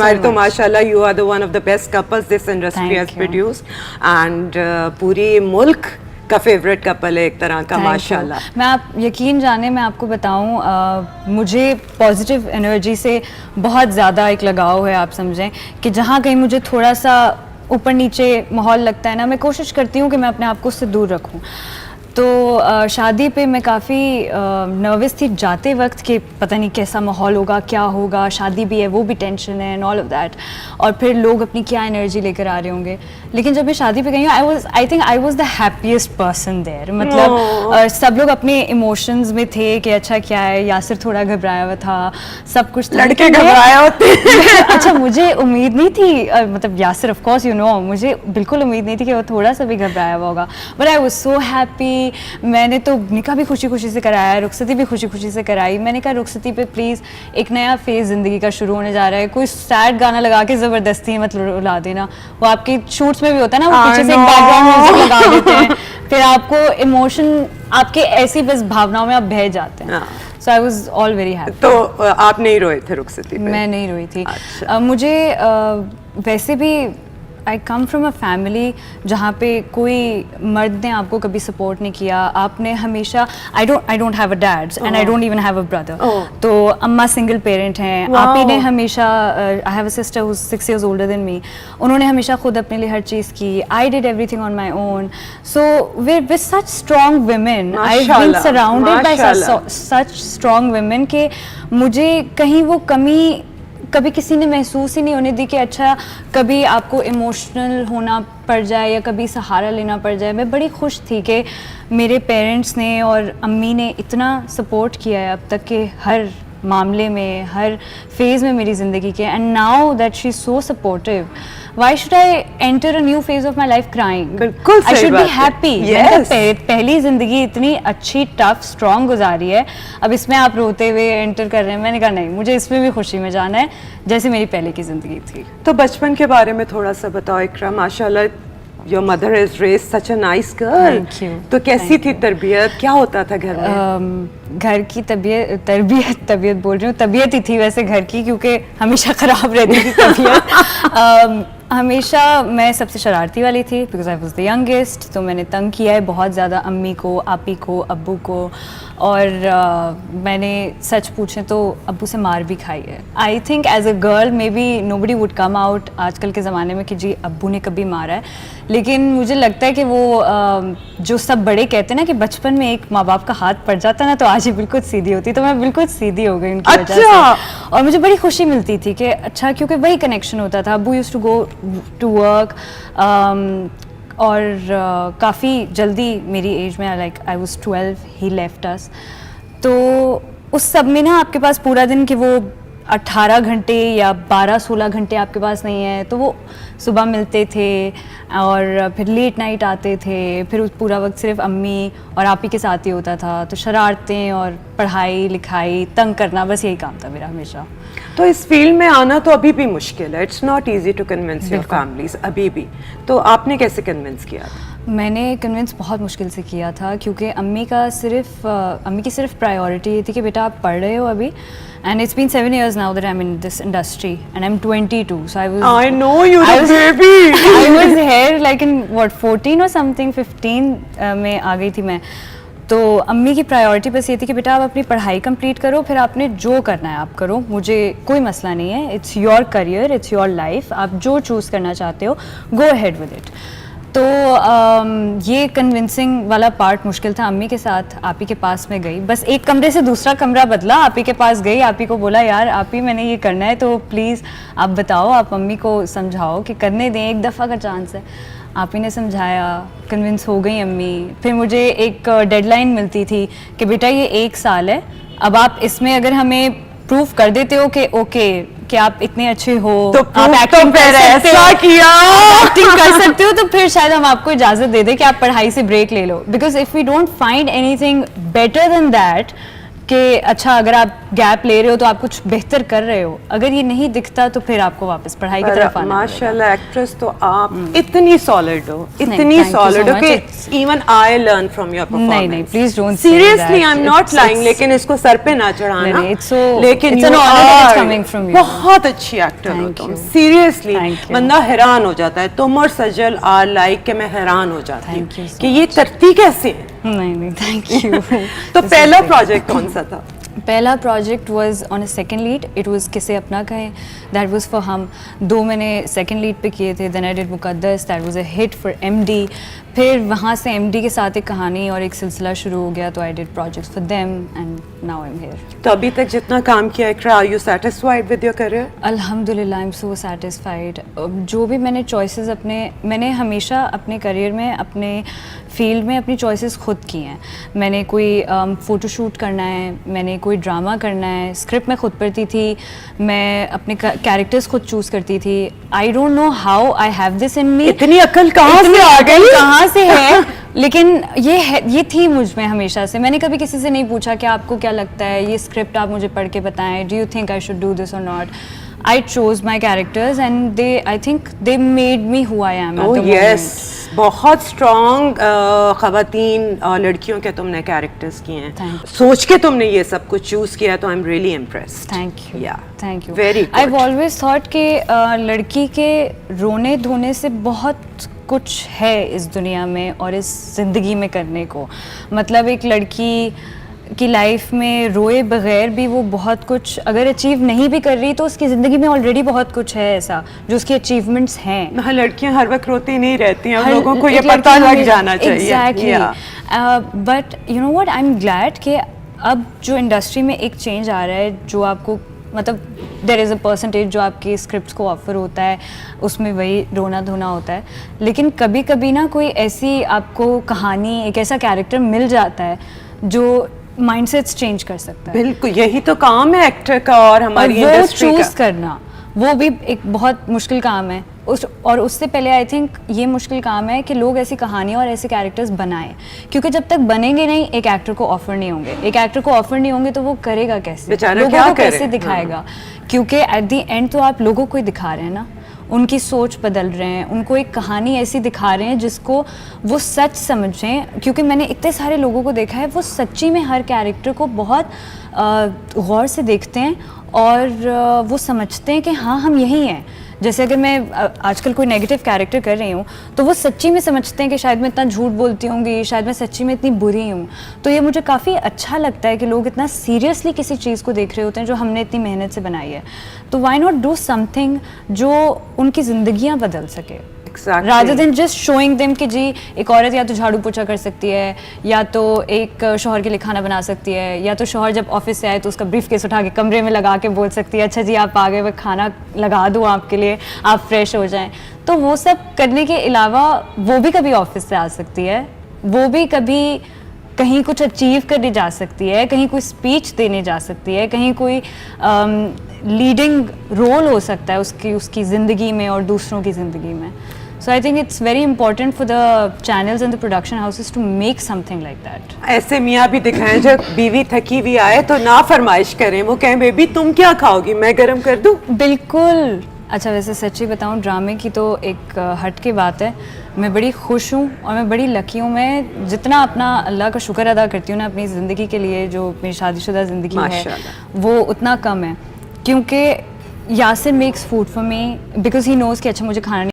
इस्माइल तो माशाल्लाह you are the one of the best couples this industry has produced and पूरी मुल्क का फेवरेट कपल है एक तरह का माशाल्लाह। मैं आप यकीन जाने मैं आपको बताऊं मुझे पॉजिटिव एनर्जी से बहुत ज़्यादा एक लगाव है। आप समझें कि जहाँ कहीं मुझे थोड़ा सा ऊपर नीचे माहौल लगता है ना, मैं कोशिश करती हूँ कि मैं अपने आप को उससे दूर रखूँ। तो शादी पे मैं काफ़ी नर्वस थी जाते वक्त कि पता नहीं कैसा माहौल होगा, क्या होगा, शादी भी है, वो भी टेंशन है एंड ऑल ऑफ दैट, और फिर लोग अपनी क्या एनर्जी लेकर आ रहे होंगे। लेकिन जब मैं शादी पे गई हूँ I think I was the happiest person there. मतलब सब लोग अपने इमोशंस में थे कि अच्छा क्या है, यासिर थोड़ा घबराया हुआ था, सब कुछ लड़के घबराए होते अच्छा मुझे उम्मीद नहीं थी, मतलब Yasir of course you know, मुझे बिल्कुल उम्मीद नहीं थी कि वो थोड़ा सा भी घबराया हुआ होगा, but I was so happy. मैंने तो निकाह भी खुशी खुशी से कराया, रुखसती भी खुशी खुशी से कराई। मैंने कहा रुखसती पे प्लीज़ एक नया फेज़ ज़िंदगी का शुरू होने जा रहा है, कोई सैड गाना लगा के ज़बरदस्ती मत रुला देना। वो आपके शूट्स में भी होता है ना, वो पीछे से एक बैकग्राउंड म्यूजिक लगा देते हैं, फिर आपको इमोशन आपके ऐसी बस भावनाओं में आप बह जाते हैं। So I was all very happy. तो आप नहीं रोए थे रुखसती पे? मैं नहीं रोई थी। अच्छा। मुझे वैसे भी आई कम फ्रॉम अ फैमिली जहाँ पे कोई मर्द ने आपको कभी सपोर्ट नहीं किया। आपने हमेशा I don't have a dad and I don't even have a brother. तो अम्मा सिंगल पेरेंट हैं। आप ही ने हमेशा I have a sister who is 6 years older than me। उन्होंने हमेशा खुद अपने लिए हर चीज़ की। I did everything on my own. So with such strong women, I have been surrounded by such strong women कि मुझे कहीं वो कमी कभी किसी ने महसूस ही नहीं होने दी कि अच्छा कभी आपको इमोशनल होना पड़ जाए या कभी सहारा लेना पड़ जाए। मैं बड़ी खुश थी कि मेरे पेरेंट्स ने और अम्मी ने इतना सपोर्ट किया है अब तक के हर मामले में, हर फेज़ में मेरी ज़िंदगी के। And now that she is so supportive, why should I enter a new phase of my life crying? बिल्कुल I should be happy. yes. पहली ज़िंदगी इतनी अच्छी टफ स्ट्रॉन्ग गुजारी है, अब इसमें आप रोते हुए एंटर कर रहे हैं। मैंने कहा नहीं, मुझे इसमें भी खुशी में जाना है जैसे मेरी पहले की ज़िंदगी थी। तो बचपन के बारे में थोड़ा सा बताओ इकरा। माशाल्लाह your mother is raised such a nice girl. Thank you. तो कैसी थी तरबियत, क्या होता था घर में? घर की तबीयत बोल रही हूँ, तबीयत ही थी वैसे घर की, क्योंकि हमेशा ख़राब रहती थी तबीयत। हमेशा मैं सबसे शरारती वाली थी because I was the youngest. तो मैंने तंग किया है बहुत ज़्यादा अम्मी को, आपी को, अब्बू को, और मैंने सच पूछें तो अब्बू से मार भी खाई है। I think as a girl maybe nobody would come out आजकल के ज़माने में कि जी अब्बू ने कभी मारा है, लेकिन मुझे लगता है कि वो जो सब बड़े कहते हैं ना कि बचपन में एक माँ बाप का हाथ पड़ जाता ना तो आज ही बिल्कुल सीधी होती, तो मैं बिल्कुल सीधी हो गई उनकी वजह से। और मुझे बड़ी खुशी मिलती थी कि अच्छा, क्योंकि वही कनेक्शन होता था। अब्बू used to go to work और काफ़ी जल्दी मेरी एज में, like I was 12, he left us. तो उस सब में ना आपके पास पूरा दिन कि वो 18 घंटे या 12-16 घंटे आपके पास नहीं है, तो वो सुबह मिलते थे और फिर लेट नाइट आते थे, फिर उस पूरा वक्त सिर्फ अम्मी और आप ही के साथ ही होता था। तो शरारतें और पढ़ाई लिखाई, तंग करना, बस यही काम था मेरा हमेशा। तो इस फील्ड में आना तो अभी भी मुश्किल है, it's not easy to convince your families अभी भी। तो आपने कैसे कन्विंस किया? मैंने कन्विंस बहुत मुश्किल से किया था, क्योंकि अम्मी की सिर्फ प्रायोरिटी ये थी कि बेटा आप पढ़ रहे हो अभी, and it's been 7 years now that I'm in this industry and I'm 22, so I know you're a baby. I was here like in what 14 or something, 15 में आ गई थी मैं। तो अम्मी की प्रायोरिटी बस ये थी कि बेटा आप अपनी पढ़ाई कंप्लीट करो, फिर आपने जो करना है आप करो, मुझे कोई मसला नहीं है, it's your career, it's your life, आप जो चूज़ करना चाहते हो गो अहेड विद इट। तो ये कन्विंसिंग वाला पार्ट मुश्किल था। अम्मी के साथ आप ही के पास में गई, बस एक कमरे से दूसरा कमरा बदला, आप ही के पास गई, आप ही को बोला यार आप ही मैंने ये करना है तो प्लीज़ आप बताओ, आप अम्मी को समझाओ कि करने दें, एक दफ़ा का चांस है। आप ही ने समझाया, कन्विंस हो गई अम्मी। फिर मुझे एक डेडलाइन मिलती थी कि बेटा ये 1 साल है, अब आप इसमें अगर हमें प्रूव कर देते हो कि ओके कि आप इतने अच्छे हो, तो आप एक्टिंग कर सकते हो, तो फिर शायद हम आपको इजाज़त दे दें कि आप पढ़ाई से ब्रेक ले लो। Because if we don't find anything better than that कि अच्छा अगर आप गैप ले रहे हो तो आप कुछ बेहतर कर रहे हो, अगर ये नहीं दिखता तो फिर आपको वापस पढ़ाई की तरफ आना माशाल्लाह एक्ट्रेस तो आप इतनी सॉलिड हो, इतनी thank you सॉलिड so हो much. कि even I learn from your performance. नहीं, please don't say seriously that. I am not It's- lying, it's- लेकिन इसको सर पे ना चढ़ाना। नहीं, it's so- लेकिन it's an you honor that it's are coming from you. बहुत अच्छी एक्टर हो Thank तुम, you. Seriously Thank you. बंदा हैरान हो जाता है। तुम और सजल आर लाइक के मैं हैरान हो जाती हूँ Thank you so कि ये करती कैसे है। नहीं, थैंक यू। तो पहला प्रोजेक्ट कौन सा था? पहला project was on a second lead, it was किसे अपना कहें, दैट वाज फॉर हम। 2 मैंने सेकंड लीड पे किए थे, then I did Muqaddas, that was a hit for MD. फिर वहाँ से एमडी के साथ एक कहानी और एक सिलसिला शुरू हो गया, तो I did projects for them and now I am here. तो अभी तक जितना काम किया है, are you satisfied with your career? अल्हम्दुलिल्लाह आई एम सो सैटिस्फाइड। जो भी मैंने चॉइसेस मैंने हमेशा अपने करियर में, अपने फील्ड में अपनी चॉइसेस खुद की हैं। मैंने कोई फ़ोटोशूट करना है, मैंने कोई ड्रामा करना है, स्क्रिप्ट मैं खुद पढ़ती थी, मैं अपने कैरेक्टर्स खुद चूज़ करती थी। I don't know how I have this in me. इतनी अकल कहाँ से आ गई? कहाँ से है लेकिन ये थी मुझ में हमेशा से। मैंने कभी किसी से नहीं पूछा कि आपको क्या लगता है, ये स्क्रिप्ट आप मुझे पढ़ के बताएं, do you think I should do this और not. I chose my characters and I think they made me who I am at the yes. moment. बहुत स्ट्रॉन्ग खवातीन लड़कियों के तुमने कैरेक्टर्स किए हैं। Thank you. सोच के तुमने ये सब कुछ चूज किया, तो I am really impressed. Thank you. Yeah. Thank you. Very good. I've always thought कि लड़की के रोने धोने से बहुत कुछ है इस दुनिया में और इस ज़िंदगी में करने को। मतलब एक लड़की की लाइफ में रोए बगैर भी वो बहुत कुछ अगर अचीव नहीं भी कर रही, तो उसकी ज़िंदगी में ऑलरेडी बहुत कुछ है ऐसा जो उसकी अचीवमेंट्स हैं। हाँ, लड़कियां हर वक्त रोती नहीं रहती हैं, हर- लोगों को ये एक पता लड़की लग हमें- जाना चाहिए। Exactly. But you know what, I am glad कि अब जो इंडस्ट्री में एक चेंज आ रहा है, जो आपको मतलब देयर इज़ अ परसेंटेज जो आपकी स्क्रिप्ट्स को ऑफर होता है, उसमें वही रोना धोना होता है। लेकिन कभी कभी ना कोई ऐसी आपको कहानी, एक ऐसा कैरेक्टर मिल जाता है जो माइंडसेट्स चेंज कर सकता है। बिल्कुल, यही तो काम है एक्टर का और हमारी और वो इंडस्ट्री का। चूज करना, वो भी एक बहुत मुश्किल काम है। और उससे पहले आई थिंक ये मुश्किल काम है कि लोग ऐसी कहानियाँ और ऐसे कैरेक्टर्स बनाएं, क्योंकि जब तक बनेंगे नहीं, एक एक्टर को ऑफर नहीं होंगे। एक एक्टर को ऑफर नहीं होंगे तो वो करेगा कैसे, बेचारा लोगों क्या को करे? कैसे दिखाएगा? क्योंकि एट द एंड तो आप लोगों को ही दिखा रहे हैं ना, उनकी सोच बदल रहे हैं, उनको एक कहानी ऐसी दिखा रहे हैं जिसको वो सच समझें। क्योंकि मैंने इतने सारे लोगों को देखा है, वो सच्ची में हर कैरेक्टर को बहुत गौर से देखते हैं और वो समझते हैं कि हाँ हम यही हैं। जैसे अगर मैं आजकल कोई नेगेटिव कैरेक्टर कर रही हूँ, तो वो सच्ची में समझते हैं कि शायद मैं इतना झूठ बोलती होंगी, शायद मैं सच्ची में इतनी बुरी हूँ। तो ये मुझे काफ़ी अच्छा लगता है कि लोग इतना सीरियसली किसी चीज़ को देख रहे होते हैं जो हमने इतनी मेहनत से बनाई है। तो व्हाई नॉट डू समथिंग जो उनकी ज़िंदगियाँ बदल सके, rather than just showing them कि जी एक औरत या तो झाड़ू पोछा कर सकती है, या तो एक शौहर के लिए खाना बना सकती है, या तो शौहर जब ऑफिस से आए तो उसका ब्रीफ केस उठा के कमरे में लगा के बोल सकती है, अच्छा जी आप आ गए, मैं खाना लगा दूँ आपके लिए, आप फ्रेश हो जाएं। तो वो सब करने के अलावा वो भी कभी ऑफिस से आ सकती है, वो भी कभी कहीं कुछ अचीव करने जा सकती है, कहीं कोई स्पीच देने जा सकती है, कहीं कोई लीडिंग रोल हो सकता है उसकी ज़िंदगी में और दूसरों की ज़िंदगी में। So I think it's very important for the channels and the production houses to make something like that. ऐसे मियाँ भी दिखाएं जब बीवी थकी हुई आए तो ना फरमाइश करें, वो कहें बेबी तुम क्या खाओगी, मैं गरम कर दूं? बिल्कुल। अच्छा, वैसे सच्ची बताऊं, ड्रामे की तो एक हट की बात है। मैं बड़ी खुश हूँ और मैं बड़ी लकी हूँ। मैं जितना अपना अल्लाह का शुक्र अदा करती हूँ ना अपनी ज़िंदगी के लिए, जो मेरी शादीशुदा ज़िंदगी है, माशाल्लाह, वो उतना कम है। क्योंकि Yasir makes food for me because he knows कि अच्छा मुझे खाना